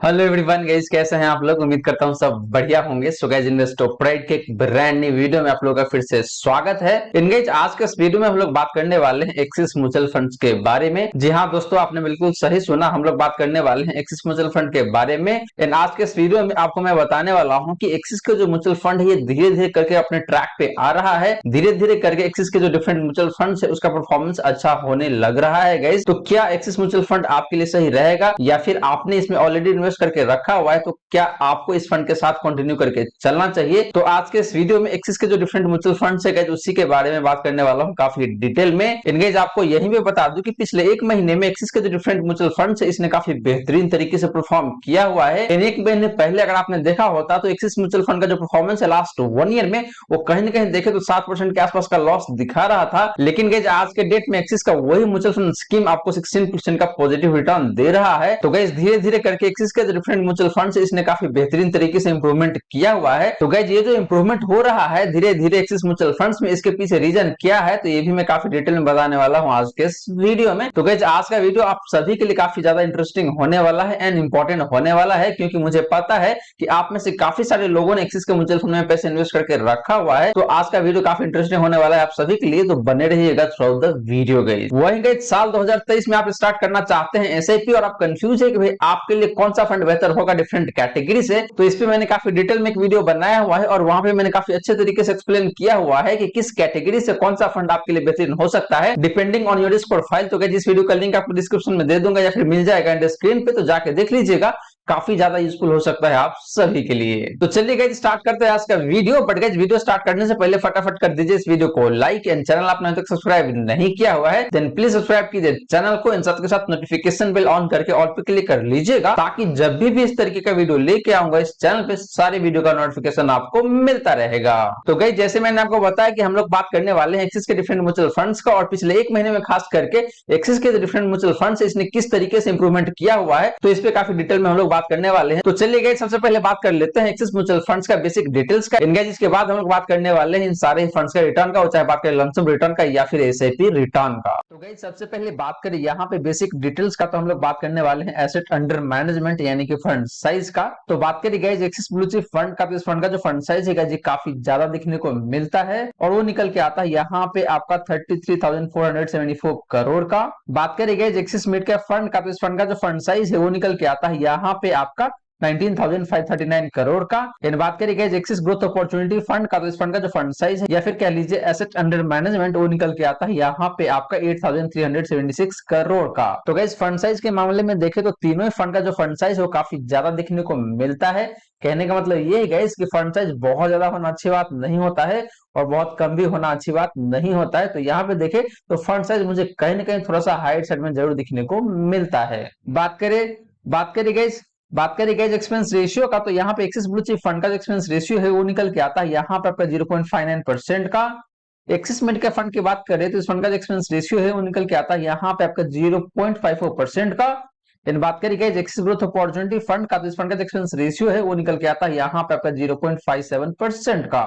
Hello everyone guys, कैसे हैं आप लोग। उम्मीद करता हूं सब बढ़िया होंगे। सो गाइस, इन्वेस्टर प्राइड के एक ब्रांड न्यू वीडियो में आप लोगों का फिर से स्वागत है। इन गाइस, आज के इस वीडियो में हम लोग बात करने वाले हैं एक्सिस म्यूचुअल फंड्स के बारे में। जी हां दोस्तों, आपने बिल्कुल सही सुना, हम लोग बात करने वाले हैं एक्सिस म्यूचुअल फंड के बारे में। एंड आज के इस वीडियो में आपको मैं बताने वाला हूं कि एक्सिस के जो म्यूचुअल फंड है ये धीरे धीरे करके अपने ट्रैक पे आ रहा है। धीरे धीरे करके एक्सिस के जो डिफरेंट म्यूचुअल फंड है उसका परफॉर्मेंस अच्छा होने लग रहा है गाइस। तो क्या एक्सिस म्यूचुअल फंड आपके लिए सही रहेगा या फिर आपने इसमें ऑलरेडी इन्वेस्ट करके रखा हुआ है, तो क्या आपको इस फंड के साथ कंटिन्यू करके चलना चाहिए। तो आज के इस वीडियो में एक्सिस के जो डिफरेंट म्यूचुअल फंड है गाइस उसी के बारे में बात करने वाला हूं काफी डिटेल में। इनगेज आपको यही भी बता दूं कि पिछले एक महीने में एक्सिस के जो डिफरेंट म्यूचुअल फंड है इसने काफी बेहतरीन तरीके से परफॉर्म किया हुआ है। एक महीने पहले अगर आपने देखा होता तो एक्सिस म्यूचुअल फंड का जो परफॉर्मेंस है लास्ट 1 ईयर में वो कहीं ना कहीं देखे तो 7% के आसपास का लॉस दिखा रहा था। लेकिन गाइस आज के डेट में एक्सिस का वही म्यूचुअल फंड स्कीम आपको 16% का पॉजिटिव रिटर्न दे रहा है। तो गाइस धीरे धीरे करके एक्सिस के जो डिफरेंट म्यूचुअल फंड है इसने काफी बेहतरीन तरीके से इंप्रूवमेंट किया हुआ है। तो गाइस ये जो इंप्रूवमेंट हो रहा है धीरे धीरे एक्सिस म्यूचुअल फंड्स में, इसके पीछे रीजन क्या है तो ये भी मैं काफी डिटेल में बताने वाला हूं आज के इस वीडियो में। तो गाइस आज का वीडियो आप सभी के लिए काफी ज्यादा इंटरेस्टिंग होने वाला है एंड इंपॉर्टेंट होने वाला है, क्योंकि मुझे पता है कि आप में से काफी सारे लोगों ने एक्सिस के म्यूचुअल फंड में पैसे इन्वेस्ट करके रखा हुआ है। तो आज का वीडियो काफी इंटरेस्टिंग होने वाला है आप सभी के लिए, तो बने रहिएगा थ्रू द वीडियो गाइस। वहीं गाइस साल 2023 में आप स्टार्ट करना चाहते हैं एसआईपी और आप कंफ्यूज है कि भाई आपके लिए कौन सा फंड बेहतर होगा डिफरेंट कैटेगरी से, तो इस पे मैंने काफी डिटेल में एक वीडियो बनाया हुआ है और वहां पे मैंने काफी अच्छे तरीके से एक्सप्लेन किया हुआ है कि किस कैटेगरी से कौन सा फंड आपके लिए बेहतरीन हो सकता है depending on your risk profile. तो गाइस इस वीडियो का लिंक आपको डिस्क्रिप्शन में दे दूंगा या फिर मिल जाएगा एंड स्क्रीन पे, तो जाके देख लीजिएगा, काफी ज्यादा यूजफुल हो सकता है आप सभी के लिए। तो चलिए गाइस स्टार्ट करते हैं आज का video. But guys video start करने से पहले फटाफट कर दीजिए इस वीडियो को लाइक एंड चैनल आपने अभी तक सब्सक्राइब नहीं किया हुआ है देन प्लीज सब्सक्राइब कीजिए चैनल को, इन साथ के साथ नोटिफिकेशन बेल ऑन करके ऑल पे क्लिक कर लीजिएगा ताकि जब भी इस तरीके का वीडियो लेके आऊंगा इस चैनल पे सारे वीडियो का नोटिफिकेशन आपको मिलता रहेगा। तो गाइस जैसे मैंने आपको बताया कि हम लोग बात करने वाले हैं एक्सिस के डिफरेंट म्यूचुअल फंड्स का, और पिछले एक महीने में खास करके एक्सिस के डिफरेंट म्यूचुअल फंड्स इसने किस तरीके से इंप्रूवमेंट किया हुआ है, तो इस पे काफी डिटेल में हम लोग बात करने वाले हैं। तो चलिए गाइस सबसे पहले बात कर लेते हैं एक्सिस म्यूचुअल फंड्स का बेसिक डिटेल्स का। इनका जिसके बाद हम लोग बात करने वाले हैं इन सारे फंड्स का रिटर्न का, चाहे बात करें लमसम रिटर्न का या फिर एसआईपी रिटर्न का। तो गाइस सबसे पहले बात करें यहाँ पे बेसिक डिटेल्स का, तो हम लोग बात करने वाले हैं एसेट अंडर मैनेजमेंट यानी कि फंड साइज का। तो बात करें guys axis blue chip fund का, तो इस फंड का जो फंड साइज है जी काफी ज्यादा दिखने को मिलता है और वो निकल के आता है यहाँ पे आपका 33,474 करोड़ का। बात करें guys axis mid cap fund का, तो इस फंड का जो फंड साइज है वो निकल के आता है यहाँ पे आपका 19,539 करोड़ का। इन बात करें guys axis growth opportunity fund का, तो इस फंड का जो फंड साइज है या फिर कह लीजिए एसेट अंडर मैनेजमेंट वो निकल के आता है यहाँ पे आपका 8,376 करोड़ का। तो गाइस फंड साइज के मामले में देखें तो तीनों ही फंड का जो फंड साइज है वो काफी ज्यादा देखने को मिलता है। कहने का मतलब ये है गाइस कि फंड साइज बहुत ज्यादा होना अच्छी बात नहीं होता है और बहुत कम भी होना अच्छी बात नहीं होता है। तो यहाँ पे देखें तो फंड साइज मुझे कहीं ना कहीं थोड़ा सा हाइट साइड में जरूर दिखने को मिलता है। बात करें गाइस एक्सपेंस रेशियो का, तो यहाँ पे एक्सिस ब्लू चिप फंड का जो एक्सपेंस रेशियो है वो निकल के आता है यहाँ पे आपका 0.59% का। एक्सिस मिड का फंड की बात करें तो इस फंड का जो एक्सपेंस रेशियो है वो निकल के आता है यहाँ पे आपका 0.54% का। इन बात करें guys axis growth opportunity fund का, तो इस फंड का जो एक्सपेंस रेशियो है वो निकल के आता है यहाँ पे आपका 0.57% का।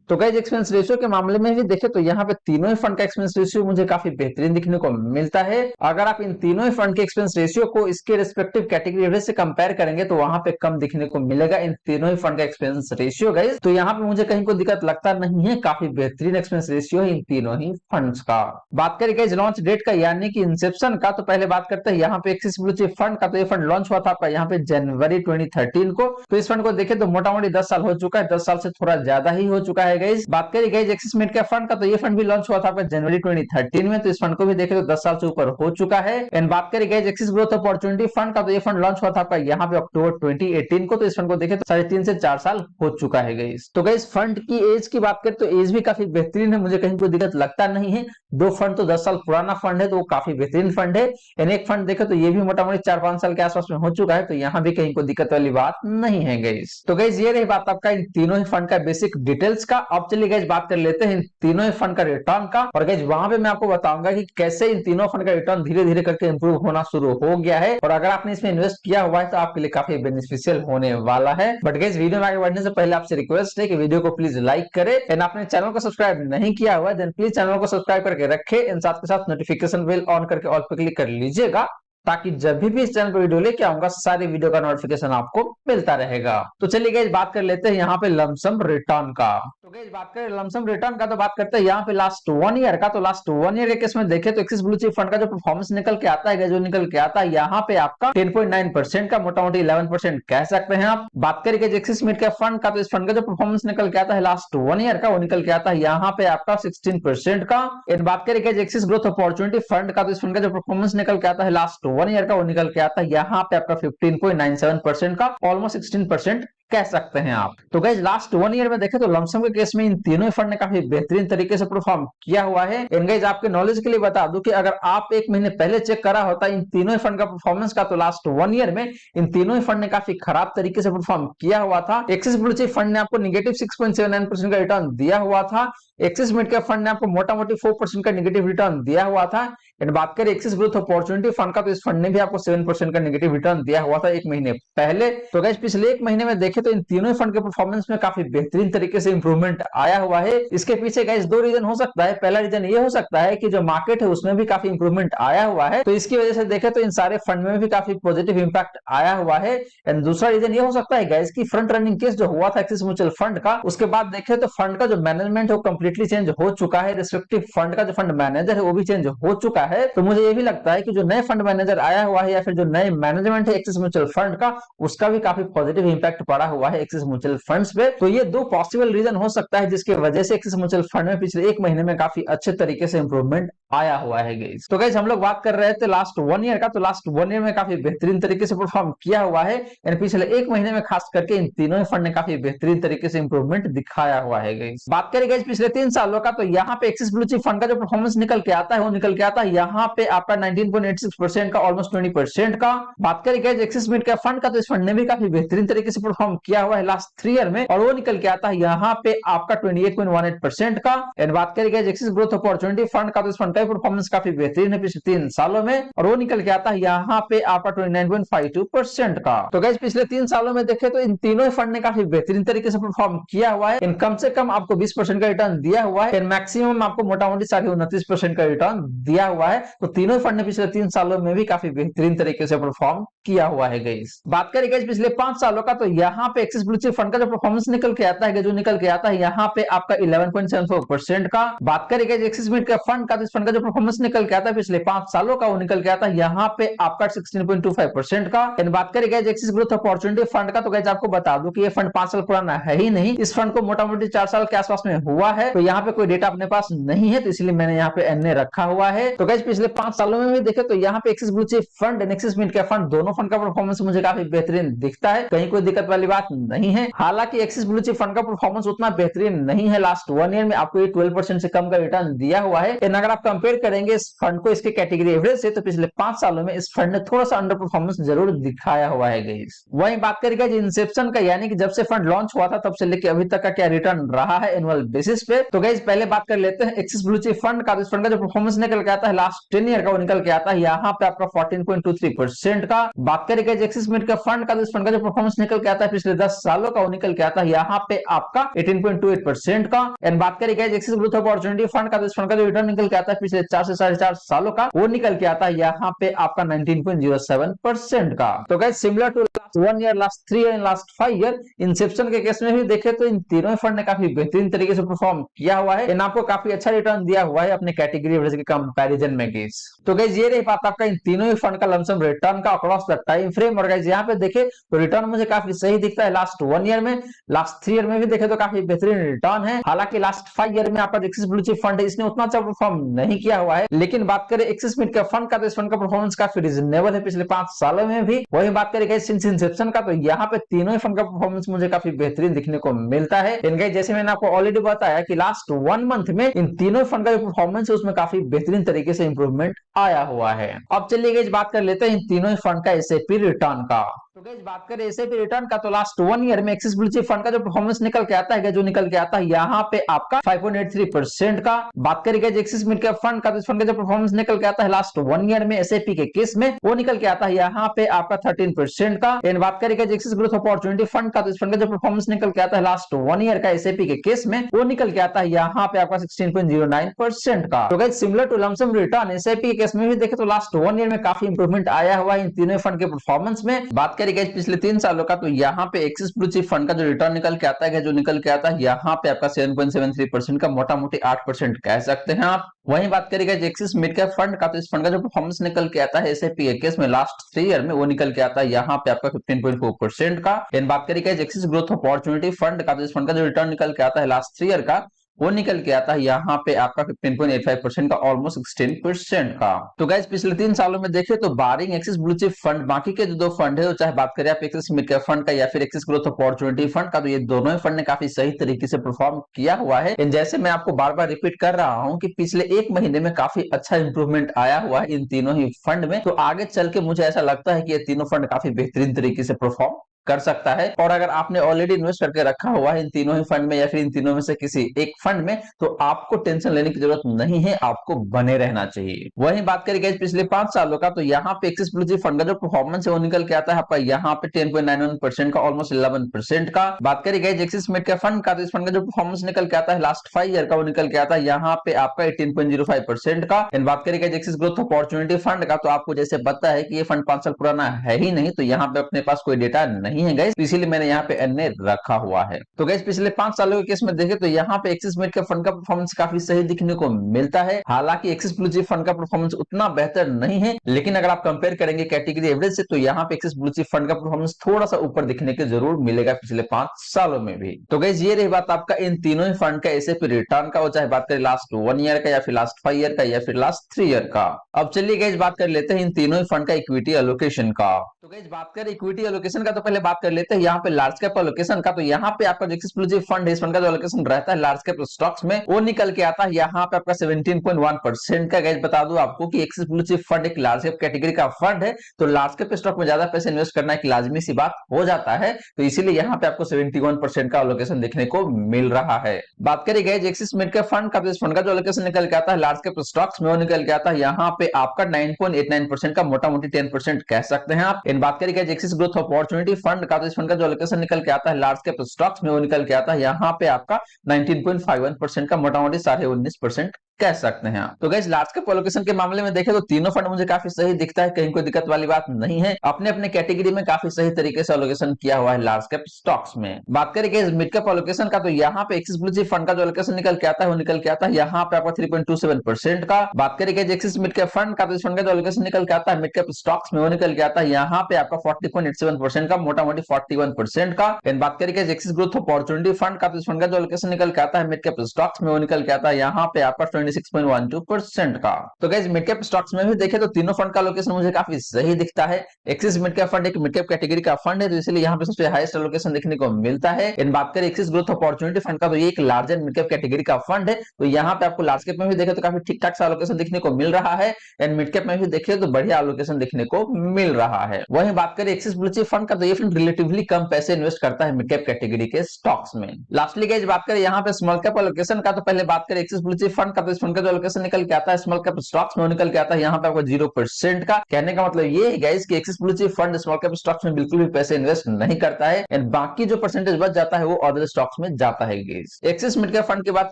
तो गाइस एक्सपेंस रेशियो के मामले में भी देखें तो यहाँ पे तीनों ही फंड का एक्सपेंस रेशियो मुझे काफी बेहतरीन दिखने को मिलता है। अगर आप इन तीनों ही फंड के एक्सपेंस रेशियो को इसके रिस्पेक्टिव कैटेगरी एवरेज से कंपेयर करेंगे तो वहां पे कम दिखने को मिलेगा इन तीनों ही फंड का एक्सपेंस रेशियो गाइस। तो यहाँ पे मुझे कहीं कोई दिक्कत लगता नहीं है, काफी बेहतरीन एक्सपेंस रेशियो है इन तीनों ही फंड्स का। बात करें गाइस लॉन्च डेट का यानी कि इंसेप्शन का, तो पहले बात करते हैं यहाँ पे एक्सिस ब्लू चिप फंड का। तो ये फंड लॉन्च हुआ था आपका यहाँ पे जनवरी 2013 को। तो इस फंड को देखें तो मोटा मोटी 10 साल हो चुका है, 10 साल से थोड़ा ज्यादा ही हो चुका है गाइस। बात करें guys axis mid cap fund का, तो ये फंड भी लॉन्च हुआ था आपका जनवरी 2013 में। तो इस फंड को भी देखें तो 10 साल से ऊपर हो चुका है। एंड बात करें guys axis growth opportunity fund का, तो ये फंड लॉन्च हुआ था आपका यहाँ पे अक्टूबर 2018 को। तो इस फंड को देखें तो 3.5 से 4 साल हो चुका है गाइस। तो गाइस फंड की एज की बात करें तो एज भी काफी बेहतरीन है, मुझे कहीं कोई दिक्कत लगता नहीं है। दो फंड तो 10 साल पुराना फंड है तो वो काफी बेहतरीन फंड है। एंड एक फंड देखे तो ये भी मोटा मोटी 4-5 साल के आसपास में हो चुका है, तो यहाँ भी कहीं कोई दिक्कत वाली बात नहीं है गाइस। तो गाइस ये रही बात आपका इन तीनों ही फंड का बेसिक डिटेल्स का। अब चलिए गाइस बात कर लेते हैं इन तीनों ही फंड का रिटर्न का, और गाइस वहां पे मैं आपको बताऊंगा कि कैसे इन तीनों फंड का रिटर्न धीरे धीरे करके इंप्रूव होना शुरू हो गया है, और अगर आपने इसमें इन्वेस्ट किया हुआ है तो आपके लिए काफी बेनिफिशियल होने वाला है। बट गाइस वीडियो में आगे बढ़ने से पहले आपसे रिक्वेस्ट है कि वीडियो को प्लीज लाइक करें एंड आपने चैनल को सब्सक्राइब नहीं किया हुआ है देन प्लीज चैनल को सब्सक्राइब करके रखें, साथ के साथ नोटिफिकेशन बेल ऑन करके ऑल पे क्लिक कर लीजिएगा ताकि जब भी इस चैनल पर वीडियो लेके आऊंगा सारी वीडियो का नोटिफिकेशन आपको मिलता रहेगा। तो चलिए गाइस बात कर लेते हैं यहाँ पे लमसम रिटर्न का। तो गाइस बात करें लमसम रिटर्न का तो बात करते हैं यहाँ पे लास्ट 1 ईयर का। तो लास्ट 1 ईयर के केस में देखें तो एक्सिस ब्लू चिप फंड का जो परफॉर्मेंस निकल के आता है, जो निकल के आता है यहाँ पे आपका 10.9% का, मोटा मोटी 11% कह सकते हैं आप। बात करेंगे एक्सिस मिड कैप फंड का, तो इस फंड का जो परफॉर्मेंस निकल के आता है लास्ट 1 ईयर का, वो निकल के आता है यहाँ पे आपका 16% का। बात करेंगे एक्सिस ग्रोथ अपॉर्चुनिटी फंड का, तो इस फंड का जो परफॉर्मेंस निकल के आता है लास्ट 1 ईयर का, वो निकल के आता है यहाँ पे आपका 15.97% का, ऑलमोस्ट 16% कह सकते हैं आप। तो गाइस लास्ट 1 ईयर में देखें तो लमसम के केस में इन तीनों फंड ने काफी बेहतरीन तरीके से परफॉर्म किया हुआ है। एंड गाइस आपके नॉलेज के लिए बता दूं कि अगर आप 1 महीने पहले चेक करा होता इन तीनों फंड का परफॉर्मेंस का, तो लास्ट 1 ईयर में इन तीनों फंड ने काफी खराब तरीके से परफॉर्म किया हुआ था। एक्सिस ब्लू चिप फंड ने आपको नेगेटिव 6.79% का रिटर्न दिया हुआ था। एक्सिस मिड कैप फंड ने आपको मोटा मोटी 4% का नेगेटिव रिटर्न दिया हुआ था। एंड बात करें एक्सिस ग्रोथ अपॉर्चुनिटी फंड का, तो इस फंड ने भी आपको 7% का नेगेटिव रिटर्न दिया हुआ था 1 महीने पहले। तो गाइस पिछले 1 महीने में देखें तो इन तीनों फंड के परफॉर्मेंस में काफी बेहतरीन तरीके से इंप्रूवमेंट आया हुआ है। इसके पीछे गाइस 2 रीजन हो सकता है। पहला रीजन ये हो सकता है कि जो मार्केट है उसमें भी काफी इंप्रूवमेंट आया हुआ है, तो इसकी वजह से देखें तो इन सारे फंड में भी काफी पॉजिटिव इंपैक्ट आया हुआ है। एंड दूसरा रीजन ये हो सकता है गाइस कि फ्रंट रनिंग केस जो हुआ था एक्सिस म्यूचुअल फंड का, उसके बाद देखें तो फंड का जो मैनेजमेंट है वो कंप्लीटली चेंज हो चुका है। रिस्पेक्टिव फंड का जो फंड मैनेजर है वो भी चेंज हो चुका है। तो मुझे ये भी लगता है कि जो नए फंड मैनेजर आया हुआ है या फिर जो नए मैनेजमेंट है एक्सिस म्यूचुअल फंड का, उसका भी काफी पॉजिटिव इंपैक्ट पड़ा हुआ है एक्सिस म्यूचुअल फंड्स पे। तो ये 2 पॉसिबल रीजन हो सकता है जिसकी वजह से एक्सिस म्यूचुअल फंड में पिछले 1 महीने में काफी अच्छे तरीके से इंप्रूवमेंट आया हुआ है गाइस। तो गाइस हम लोग बात कर रहे थे लास्ट 1 ईयर का, तो लास्ट 1 ईयर में काफी बेहतरीन तरीके से परफॉर्म किया हुआ है। एंड पिछले 1 महीने में खास करके इन तीनों फंड ने काफी बेहतरीन तरीके से इंप्रूवमेंट दिखाया हुआ है गाइस। बात करें गाइस पिछले 3 सालों का, तो यहाँ पे एक्सिस ब्लू चिप फंड का जो परफॉर्मेंस निकल के आता है वो निकल के आता है यहाँ पे आपका 19.86% का, ऑलमोस्ट 20% का। बात करें guys axis mid cap fund का, तो इस फंड ने भी काफी बेहतरीन तरीके से परफॉर्म किया हुआ है लास्ट 3 ईयर में, और वो निकल के आता है यहाँ पे आपका 28.18% का। एंड बात करें guys axis growth opportunity fund का, तो इस फंड का परफॉर्मेंस काफी बेहतरीन है पिछले 3 सालों में, और वो निकल के आता है यहाँ पे आपका 29.52% का। तो गाइस पिछले 3 सालों में देखें तो इन तीनों फंड ने काफी बेहतरीन तरीके से परफॉर्म किया हुआ है। इन कम से कम आपको 20% का रिटर्न दिया हुआ है, मैक्सिमम आपको मोटा मोटी 29% का रिटर्न दिया हुआ है। तो तीनों फंड ने पिछले 3 सालों में भी काफी बेहतरीन तरीके से परफॉर्म किया हुआ है गाइस। बात करें गाइस पिछले 5 सालों का, तो यहाँ पे एक्सिस ब्लू चिप फंड का जो परफॉर्मेंस निकल के आता है, जो निकल के आता है यहाँ पे आपका 11.74% का। बात करें guys axis mid cap fund का, तो इस फंड का जो परफॉर्मेंस निकल के आता है पिछले 5 सालों का, वो निकल के आता है यहाँ पे आपका 16.25% का। एंड बात करें guys axis growth opportunity fund का, तो गाइस आपको बता दूं कि ये फंड 5 साल पुराना है ही नहीं। इस फंड को मोटा मोटी 4 साल के आसपास में हुआ है, तो यहाँ पे कोई डेटा अपने पास नहीं है, तो इसलिए मैंने यहाँ पे एनए रखा हुआ है। तो गाइस पिछले 5 सालों में भी देखे तो यहाँ पे axis blue chip fund and axis mid cap fund दोनों फंड का परफॉर्मेंस मुझे काफी बेहतरीन दिखता है, कहीं कोई दिक्कत वाली बात नहीं है। हालांकि एक्सिस ब्लू चिप फंड का परफॉर्मेंस उतना बेहतरीन नहीं है। लास्ट 1 ईयर में आपको ये 12% से कम का रिटर्न दिया हुआ है। अगर आप कंपेयर करेंगे इस फंड को इसके कैटेगरी एवरेज से, तो पिछले 5 सालों में इस फंड ने थोड़ा सा अंडर परफॉर्मेंस जरूर दिखाया हुआ है गाइस। वहीं बात करेंगे इंसेप्शन का, यानी कि जब से फंड लॉन्च हुआ था तब से लेकर अभी तक का क्या रिटर्न रहा है एनुअल बेसिस पे। तो गाइस पहले बात कर लेते हैं एक्सिस ब्लू चिप फंड का। इस फंड का जो परफॉर्मेंस निकल के आता है लास्ट 10 ईयर का, वो निकल के आता है यहाँ पे आपका 14.23% का। बात करेंगे एक्सिस मिड का फंड का, इस फंड का जो परफॉर्मेंस निकल के आता है पिछले 10 सालों का, वो निकल के आता है यहाँ पे आपका 18.28% का। एंड बात करेंगे एक्सिस ग्रोथ अपॉर्चुनिटी फंड का, इस फंड का जो रिटर्न निकल के आता है पिछले 4 से 4.5 सालों का, वो निकल के आता है यहाँ पे आपका 19.07% का। तो guys similar to last 1 year, last 3 year, last 5 year, inception के केस में भी देखे तो इन तीनों फंड ने काफी बेहतरीन तरीके से परफॉर्म किया हुआ है। आपको काफी अच्छा रिटर्न दिया हुआ है अपने कैटेगरी एवरेज के कंपैरिजन में गाइस। तो गाइस ये रही बात आपका इन तीनों ही फंड का लमसम रिटर्न का अक्रॉस द टाइम फ्रेम। और गाइस यहाँ पे देखे तो रिटर्न मुझे काफी सही दिखता है लास्ट 1 ईयर में, लास्ट 3 ईयर में भी देखे तो काफी बेहतरीन रिटर्न है। हालांकि लास्ट 5 ईयर में आपका एक्सिस ब्लू चिप फंड है, इसने उतना अच्छा परफॉर्म नहीं किया हुआ है। लेकिन बात करें एक्सिस मिड कैप फंड का, तो इस फंड का परफॉर्मेंस काफी रीजनेबल है पिछले 5 सालों में भी। वही बात करें गाइस सिंस इंसेप्शन का, तो यहाँ पे तीनों ही फंड का परफॉर्मेंस मुझे काफी बेहतरीन दिखने को मिलता है। इनका जैसे मैंने आपको ऑलरेडी बताया कि लास्ट 1 मंथ में इन तीनों फंड का जो परफॉर्मेंस है उसमें काफी बेहतरीन तरीके से इंप्रूवमेंट आया हुआ है। अब चलिए गाइस बात कर लेते हैं इन तीनों ही फंड का एसआईपी रिटर्न का। तो गाइस बात करें एसआईपी रिटर्न का, तो लास्ट 1 ईयर में एक्सिस ब्लू चिप फंड का जो परफॉर्मेंस निकल के आता है, जो निकल के आता है यहाँ पे आपका 5.83% का। बात करें guys axis mid cap fund का, तो इस फंड का जो परफॉर्मेंस निकल के आता है लास्ट 1 ईयर में एसआईपी के केस में, वो निकल के आता है यहाँ पे आपका 13% का। एंड बात करें guys axis growth opportunity fund का, तो इस फंड का जो परफॉर्मेंस निकल के आता है लास्ट 1 ईयर का एसआईपी के केस में, वो निकल के आता है यहाँ पे आपका 16.09% का। तो guys similar to lump sum return SIP के केस में भी देखें तो लास्ट 1 ईयर में काफी इंप्रूवमेंट आया हुआ है इन तीनों फंड के परफॉर्मेंस में। बात करें गाइस पिछले 3 सालों का, तो यहाँ पे एक्सिस ब्लू चिप फंड का जो रिटर्न निकल के आता है, जो निकल के आता है यहाँ पे आपका 7.73% का, मोटा मोटी 8% कह सकते हैं आप। वहीं बात करेगा एक्सिस मिड कैप फंड का, तो इस फंड का जो परफॉर्मेंस निकल के आता है एसआईपी केस में लास्ट 3 ईयर में, वो निकल के आता है यहाँ पे आपका 15.4% का। एंड बात करेगा एक्सिस ग्रोथ अपॉर्चुनिटी फंड का, तो इस फंड का जो रिटर्न निकल के आता है लास्ट 3 ईयर का, वो निकल के आता है यहाँ पे आपका 15.85% का, ऑलमोस्ट 16% का। तो गाइस पिछले 3 सालों में देखें तो बारिंग एक्सिस ब्लू चिप फंड, बाकी के जो 2 फंड है, चाहे बात करें आप एक्सिस मिड कैप फंड का या फिर एक्सिस ग्रोथ अपॉर्चुनिटी फंड का, तो ये दोनों ही फंड ने काफी सही तरीके से परफॉर्म किया हुआ है। जैसे मैं आपको बार बार रिपीट कर रहा हूँ कि पिछले 1 महीने में काफी अच्छा इंप्रूवमेंट आया हुआ है इन तीनों ही फंड में। तो आगे चल के मुझे ऐसा लगता है कि ये तीनों फंड काफी बेहतरीन तरीके से परफॉर्म कर सकता है। और अगर आपने ऑलरेडी इन्वेस्ट करके रखा हुआ है इन तीनों ही फंड में या फिर इन तीनों में से किसी एक फंड में, तो आपको टेंशन लेने की जरूरत नहीं है, आपको बने रहना चाहिए। वहीं बात करें पिछले 5 सालों का, तो यहाँ पे एक्सिस ब्लू चिप फंड का जो परफॉर्मेंस है वो निकल के आता है आपका यहाँ पे 10.91% का, ऑलमोस्ट 11% का। बात करें एक्सिस मिड कैप फंड का, तो इस फंड का जो परफॉर्मेंस निकल के आता है लास्ट 5 ईयर का, वो निकल के आता है यहाँ पे आपका 18.05% का। एंड बात करें एक्सिस ग्रोथ अपॉर्चुनिटी फंड का, तो आपको जैसे पता है कि ये फंड 5 साल पुराना है ही नहीं, तो यहाँ पे अपने पास कोई डेटा नहीं है गाइस, तो इसीलिए मैंने यहाँ पे एनए रखा हुआ है। तो गाइस पिछले 5 सालों के केस में देखें तो यहाँ पे एक्सिस मिड कैप फंड का परफॉर्मेंस काफी सही दिखने को मिलता है। हालांकि एक्सिस ब्लू चिप फंड का परफॉर्मेंस उतना बेहतर नहीं है, लेकिन अगर आप कंपेयर करेंगे कैटेगरी एवरेज से, तो यहाँ पे एक्सिस ब्लू चिप फंड का परफॉर्मेंस थोड़ा सा ऊपर दिखने के जरूर मिलेगा पिछले 5 सालों में भी। तो गाइस ये रही बात आपका इन तीनों ही फंड का एसआईपी रिटर्न का, वो चाहे बात करें लास्ट 1 ईयर का या फिर लास्ट 5 ईयर का या फिर लास्ट 3 ईयर का। अब चलिए गाइस बात कर लेते हैं इन तीनों ही फंड का इक्विटी एलोकेशन का। तो गाइस बात करें इक्विटी एलोकेशन का, तो पहले बात कर लेते हैं यहाँ पे लार्ज कैप एलोकेशन का। तो यहाँ पे आपका जो एक्सिस ब्लू चिप फंड है, इस फंड का जो एलोकेशन रहता है लार्ज कैप स्टॉक्स में, वो निकल के आता है यहाँ पे आपका 17.1% का। गाइस बता दूं आपको कि एक्सिस ब्लू चिप फंड एक लार्ज कैप कैटेगरी का फंड है, तो लार्ज कैप स्टॉक में ज्यादा पैसे इन्वेस्ट करना एक लाजमी सी बात हो जाता है, तो इसीलिए यहाँ पे आपको 71% का एलोकेशन देखने को मिल रहा है। बात करें guys axis mid cap fund का, तो इस फंड का जो एलोकेशन निकल के आता है लार्ज कैप स्टॉक्स में, वो निकल के आता है यहाँ पे आपका 9.89% का, मोटा मोटी 10% कह सकते हैं आप। इन बात करें एक्सिस ग्रोथ अपॉर्चुनिटी फंड का, तो इस फंड का जो एलोकेशन निकल के आता है लार्ज कैप स्टॉक्स में, वो निकल के आता है यहाँ पे आपका 19.51% का, मोटा मोटी 19.5% कह सकते हैं आप। तो गाइस लार्ज कैप एलोकेशन के मामले में देखें तो तीनों फंड मुझे काफी सही दिखता है, कहीं कोई दिक्कत वाली बात नहीं है। अपने अपने कैटेगरी में काफी सही तरीके से एलोकेशन किया हुआ है लार्ज कैप स्टॉक्स में। बात करें गाइस मिड कैप एलोकेशन का, तो यहाँ पे एक्सिस ब्लू चिप फंड का जो एलोकेशन निकल के आता है, वो निकल के आता है यहाँ पे आपका 3.27% का। बात करें guys axis mid cap fund का, तो इस फंड का जो एलोकेशन निकल के आता है मिड कैप स्टॉक्स में, वो निकल के आता है यहाँ पे आपका 40.87% का, मोटा मोटी 41% का। एंड बात करें guys axis growth opportunity fund का, तो इस फंड का जो एलोकेशन निकल के आता है मिड कैप स्टॉक्स में, वो निकल के आता है यहाँ पे आपका 26.12% का। तो गाइस मिड कैप स्टॉक्स में भी देखें तो तीनों फंड का एलोकेशन मुझे काफी सही दिखता है। एक्सिस मिड कैप फंड एक मिड कैप कैटेगरी का फंड है, तो इसलिए यहाँ पे सबसे हाईएस्ट एलोकेशन देखने को मिलता है। इन बात करें एक्सिस ग्रोथ अपॉर्चुनिटी फंड का, तो ये एक लार्जर मिड कैप कैटेगरी का फंड है, तो यहाँ पे आपको लार्ज कैप में भी देखें तो काफी ठीक ठाक सा एलोकेशन देखने को मिल रहा है, एंड मिड कैप में भी देखिए तो बढ़िया एलोकेशन देखने को मिल रहा है। वहीं बात करें एक्सिस ब्लू चिप फंड का, तो ये फंड रिलेटिवली कम पैसे इन्वेस्ट करता है मिड कैप कैटेगरी के स्टॉक्स में। लास्टली गाइस बात करें यहाँ पे स्मॉल कैप एलोकेशन का, तो पहले बात करें एक्सिस ब्लू चिप फंड का, तो इस फंड का जो एलोकेशन निकल के आता है स्मॉल कैप स्टॉक्स में, निकल के आता है यहाँ पे आपको 0% का। कहने का मतलब ये है गाइस कि axis blue chip fund small cap stocks में बिल्कुल भी पैसे इन्वेस्ट नहीं करता है, एंड बाकी जो परसेंटेज बच जाता है वो अदर स्टॉक्स में जाता है guys. Axis mid cap fund की बात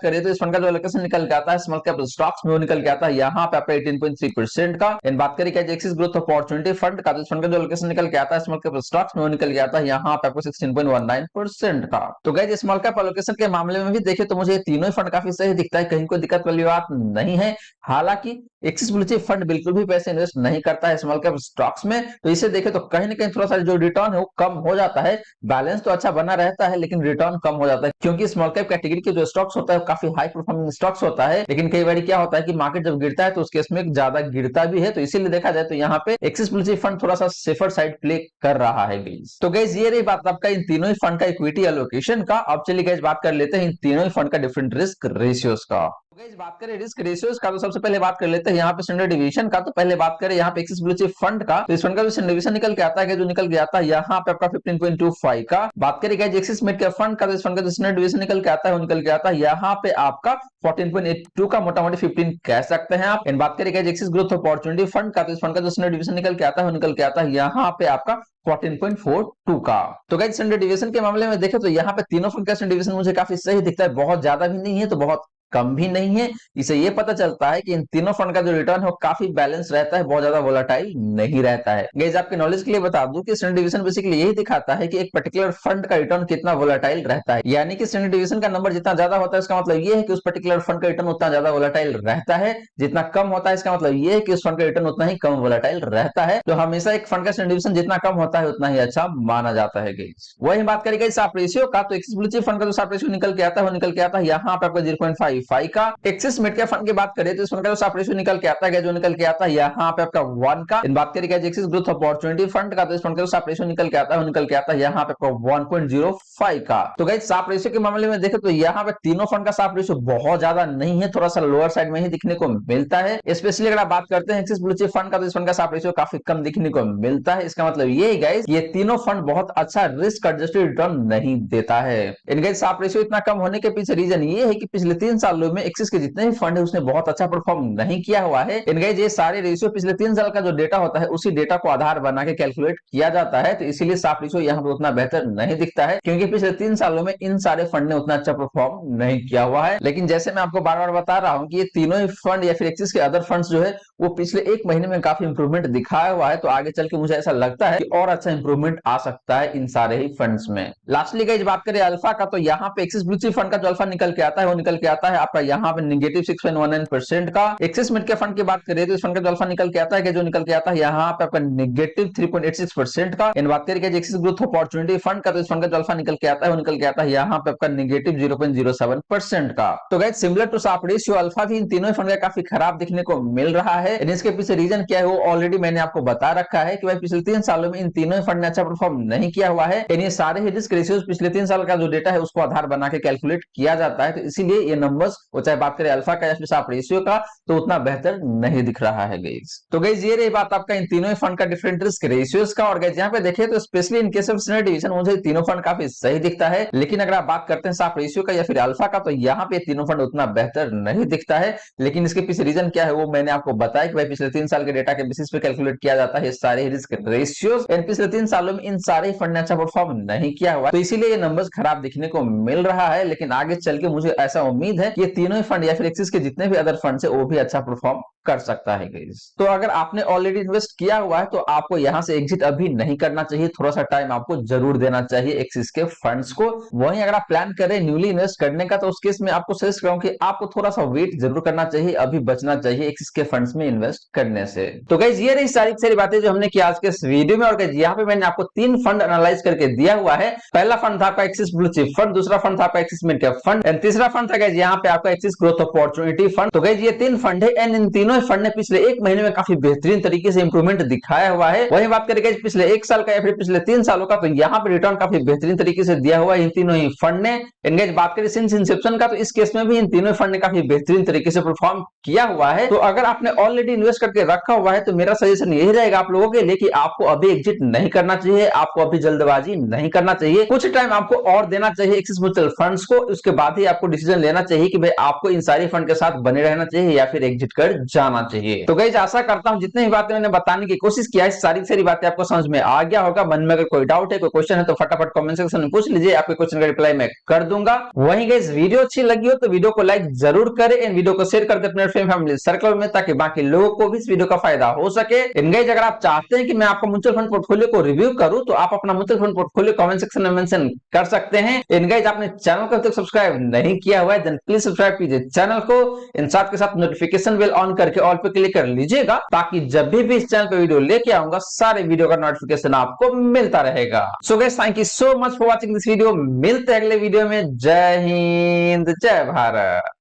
करें तो इस फंड का जो एलोकेशन निकल के आता है स्मॉल कैप स्टॉक्स में, निकल के आता है यहाँ पे आपका 18.3% का। एंड बात करें एक्सिस ग्रोथ अपॉर्चुनिटी फंड का, तो इस फंड का जो एलोकेशन निकल के आता है स्मॉल कैप स्टॉक्स में, निकल के आता है यहाँ पे आपको 16.19% का। तो गाइस स्मॉल कैप एलोकेशन के मामले में भी देखें तो मुझे तीनों ही फंड काफी सही दिखता है, कहीं कोई दिक्कत वाली बात नहीं है। हालांकि एक्सिस ब्लू चिप फंड बिल्कुल भी पैसे इन्वेस्ट नहीं करता है स्मॉल कैप स्टॉक्स में, तो इसे देखें तो कहीं ना कहीं थोड़ा सा जो रिटर्न है वो कम हो जाता है। बैलेंस तो अच्छा बना रहता है लेकिन रिटर्न कम हो जाता है, क्योंकि स्मॉल कैप कैटेगरी के जो स्टॉक्स होता है काफी हाई परफॉर्मिंग स्टॉक्स होता है, लेकिन कई बार क्या होता है कि मार्केट जब गिरता है तो उस केस में ज्यादा गिरता भी है, तो इसीलिए देखा जाए तो यहाँ पे एक्सिस ब्लू चिप फंड थोड़ा सा सेफर साइड प्ले कर रहा है गाइस। तो गाइस ये रही बात आपका इन तीनों ही फंड का इक्विटी एलोकेशन का। अब चलिए गाइस बात कर लेते हैं इन तीनों ही फंड का डिफरेंट रिस्क रेशियोज का। गाइस बात करें रिस्क रेशियोज का तो सबसे पहले बात कर लेते हैं यहाँ पे स्टैंडर्ड डिवीजन का। तो पहले बात करें यहाँ पे एक्सिस ब्लू चिप फंड का, तो इस फंड का जो स्टैंडर्ड डिवीजन निकल के आता है जो निकल के आता है यहाँ पे आपका 15.25 का। बात करें guys axis mid cap fund का, तो इस फंड का जो स्टैंडर्ड डिवीजन निकल के आता है वो निकल के आता है यहाँ पे आपका 14.82 का, मोटा मोटी 15 कह सकते हैं आप। एंड बात करें guys axis growth opportunity fund का, तो इस फंड का जो स्टैंडर्ड डिवीजन निकल के आता है वो निकल के आता है यहाँ पे आपका 14.42 का। तो गाइस स्टैंडर्ड डिवीजन के मामले में देखें तो यहाँ पे तीनों फंड का स्टैंडर्ड डिवीजन मुझे काफी सही दिखता है, बहुत ज्यादा भी नहीं है तो बहुत कम भी नहीं है। इसे ये पता चलता है कि इन तीनों फंड का जो रिटर्न है वो काफी बैलेंस रहता है, बहुत ज्यादा वोलेटाइल नहीं रहता है। गाइस आपके नॉलेज के लिए बता दूं कि स्टैंडर्ड डिवीजन बेसिकली यही दिखाता है कि एक पर्टिकुलर फंड का रिटर्न कितना वोलेटाइल रहता है, यानी कि स्टैंडर्ड डिवीजन का नंबर जितना ज्यादा होता है इसका मतलब ये है कि उस पर्टिकुलर फंड का रिटर्न उतना ज्यादा वोलेटाइल रहता है, जितना कम होता है इसका मतलब ये है कि उस फंड का रिटर्न उतना ही कम वोलेटाइल रहता है। तो हमेशा एक फंड का स्टैंडर्ड डिवीजन जितना कम होता है उतना ही अच्छा माना जाता है। गाइस वही बात करें गाइस साफ रेशियो का, तो एक्सिस ब्लू चिप फंड का जो साफ रेशियो निकल के आता है वो निकल के आता है यहाँ पे आपका 0.55 का। एक्सिस मिड कैप फंड की बात करें तो इस फंड का जो साफ रेशियो निकल के आता है जो निकल के आता है यहाँ पे आपका 1 का। इन बात करें एक्सिस ग्रोथ अपॉर्चुनिटी फंड का, तो इस फंड का जो साफ रेशियो निकल के आता है वो निकल के आता है यहाँ पे आपका 1.05 का। तो गाइस साफ रेशियो के मामले में देखें तो यहाँ पे तीनों फंड का साफ रेशियो बहुत ज्यादा नहीं है, थोड़ा सा लोअर साइड में ही दिखने को मिलता है। स्पेशली अगर आप बात करते हैं एक्सिस ब्लू चिप फंड का, तो इस फंड का साफ रेशियो काफी कम दिखने को मिलता है। इसका मतलब ये गाइस ये तीनों फंड बहुत अच्छा रिस्क एडजस्टेड रिटर्न नहीं देता है। इनका साफ रेशियो इतना कम होने के पीछे रीजन ये है कि पिछले 3 सालों में एक्सिस के जितने भी फंड है उसने बहुत अच्छा परफॉर्म नहीं किया हुआ है। इनका ये सारे रेशियो पिछले 3 साल का जो डेटा होता है उसी डेटा को आधार बना के कैलकुलेट किया जाता है, तो इसीलिए साफ रेशियो यहाँ पर उतना बेहतर नहीं दिखता है, क्योंकि पिछले 3 सालों में इन सारे फंड ने उतना अच्छा परफॉर्म नहीं किया हुआ है। लेकिन जैसे मैं आपको बार बार बता रहा हूँ कि ये तीनों ही फंड या फिर एक्सिस के अदर फंड्स जो है वो पिछले 1 महीने में काफी इंप्रूवमेंट दिखाया हुआ है, तो आगे चल के मुझे ऐसा लगता है कि और अच्छा इंप्रूवमेंट आ सकता है इन सारे ही फंड्स में। लास्टली गाइस बात करें अल्फा का, तो यहाँ पे एक्सिस ब्लू चिप फंड का जो अल्फा निकल के आता है वो निकल के आता है आपका यहाँ पे -6.19% का। एक्सिस मिड के फंड की बात करें तो इस फंड का जो अल्फा निकल के आता है जो निकल के आता है यहाँ पे आपका -3.86% का। इन बात करें एक्सिस ग्रोथ अपॉर्चुनिटी फंड का, तो इस फंड का जो अल्फा निकल के आता है वो निकल के आता है यहाँ पे आपका -0.07% का। तो गाइस सिमिलर टू साफ रेशियो अल्फा भी इन तीनों फंड का काफी खराब दिखने को मिल रहा है। इसके पीछे रीजन क्या है वो ऑलरेडी मैंने आपको बता रखा है कि भाई पिछले 3 सालों में इन तीनों फंड ने अच्छा परफॉर्म नहीं किया हुआ है। ये सारे ही रिस्क रेशियोज पिछले 3 साल का जो डेटा है उसको आधार बना के कैलकुलेट किया जाता है, तो इसीलिए ये नंबर्स वो चाहे बात करें अल्फा का या फिर साफ रेशियो का तो उतना बेहतर नहीं दिख रहा है गाइस। तो गाइस ये रही बात आपका इन तीनों फंड का डिफरेंट रिस्क रेशियोज का। और गाइस यहाँ पे देखें तो specially in case of standard division मुझे तीनों फंड काफी सही दिखता है, लेकिन अगर आप बात करते हैं साफ रेशियो का या फिर अल्फा का तो यहाँ पे तीनों फंड उतना बेहतर नहीं दिखता है। लेकिन इसके पीछे रीजन क्या है वो मैंने आपको बताया कि भाई पिछले 3 साल के डेटा के बेसिस पे कैलकुलेट किया जाता है सारे रिस्क रेशियोज, एंड पिछले 3 सालों में इन सारे फंड ने अच्छा परफॉर्म नहीं किया हुआ, तो इसीलिए ये नंबर्स खराब दिखने को मिल रहा है। लेकिन आगे चल के मुझे ऐसा उम्मीद है कि ये तीनों ही फंड या फिर एक्सिस के जितने भी अदर फंड है वो भी अच्छा परफॉर्म कर सकता है गाइस। तो अगर आपने ऑलरेडी इन्वेस्ट किया हुआ है तो आपको यहां से एग्जिट अभी नहीं करना चाहिए, थोड़ा सा टाइम आपको जरूर देना चाहिए एक्सिस के फंड्स को। वहीं अगर आप प्लान कर रहे हैं न्यूली इन्वेस्ट करने का तो उस केस में आपको सजेस्ट करूं कि आपको थोड़ा सा वेट जरूर करना चाहिए, अभी बचना चाहिए एक्सिस के फंड्स में इन्वेस्ट करने से। तो गाइस ये रही सारी बातें जो हमने की आज के इस वीडियो में। और गाइस यहाँ पे मैंने आपको 3 फंड एनालाइज करके दिया हुआ है। पहला फंड था आपका एक्सिस ब्लू चिप फंड, दूसरा फंड था आपका axis mid cap fund, and तीसरा फंड था गाइस यहाँ पे आपका एक्सिस ग्रोथ अपॉर्चुनिटी फंड। तो गाइस ये 3 फंड है एंड इन तीनों फंड ने पिछले 1 महीने में काफी बेहतरीन तरीके से इंप्रूवमेंट दिखाया हुआ है। वहीं बात करें गाइस पिछले 1 साल का या फिर पिछले 3 सालों का तो यहाँ पे रिटर्न काफी बेहतरीन तरीके से दिया हुआ है इन तीनों ही फंड ने। गाइस बात करें सिंस इंसेप्शन का तो इस केस में भी इन तीनों फंड ने काफी बेहतरीन तरीके से परफॉर्म किया हुआ है। तो अगर आपने ऑलरेडी इन्वेस्ट करके रखा हुआ है तो मेरा सजेशन यही रहेगा आप लोगों के लिए कि आपको अभी एग्जिट नहीं करना चाहिए, आपको अभी जल्दबाजी नहीं करना चाहिए, कुछ टाइम आपको और देना चाहिए एक्सिस म्यूचुअल फंड्स को। उसके बाद ही आपको डिसीजन लेना चाहिए कि भाई आपको इन सारी फंड के साथ बने रहना चाहिए या फिर एग्जिट कर जाना चाहिए। तो गाइस आशा करता हूं जितनी भी बातें मैंने बताने की कोशिश किया है सारी बातें आपको समझ में आ गया होगा। मन में अगर कोई डाउट है कोई क्वेश्चन है तो फटाफट कमेंट सेक्शन में पूछ लीजिए, आपके क्वेश्चन का रिप्लाई मैं कर दूंगा। वहीं गाइस वीडियो अच्छी लगी हो तो वीडियो को लाइक जरूर करें एंड वीडियो को शेयर करके अपने फैमिली सर्कल में, ताकि बाकी लोगों को भी इस वीडियो का फायदा हो सके। गाइस अगर आप चाहते हैं कि मैं आपको म्यूचुअल फंड पोर्टफोलियो को रिव्यू करूं तो आप अपना mutual fund portfolio comment section में मेंशन कर सकते हैं। गाइस आपने चैनल को अब तक सब्सक्राइब नहीं किया हुआ है देन प्लीज सब्सक्राइब कीजिए चैनल को, इन साथ के साथ नोटिफिकेशन बेल ऑन करके ऑल पे क्लिक कर लीजिएगा, ताकि जब भी इस चैनल पे वीडियो लेके आऊंगा सारे वीडियो का नोटिफिकेशन आपको मिलता रहेगा। So guys thank you so much for watching this video. मिलते हैं अगले वीडियो में। जय हिंद जय भारत।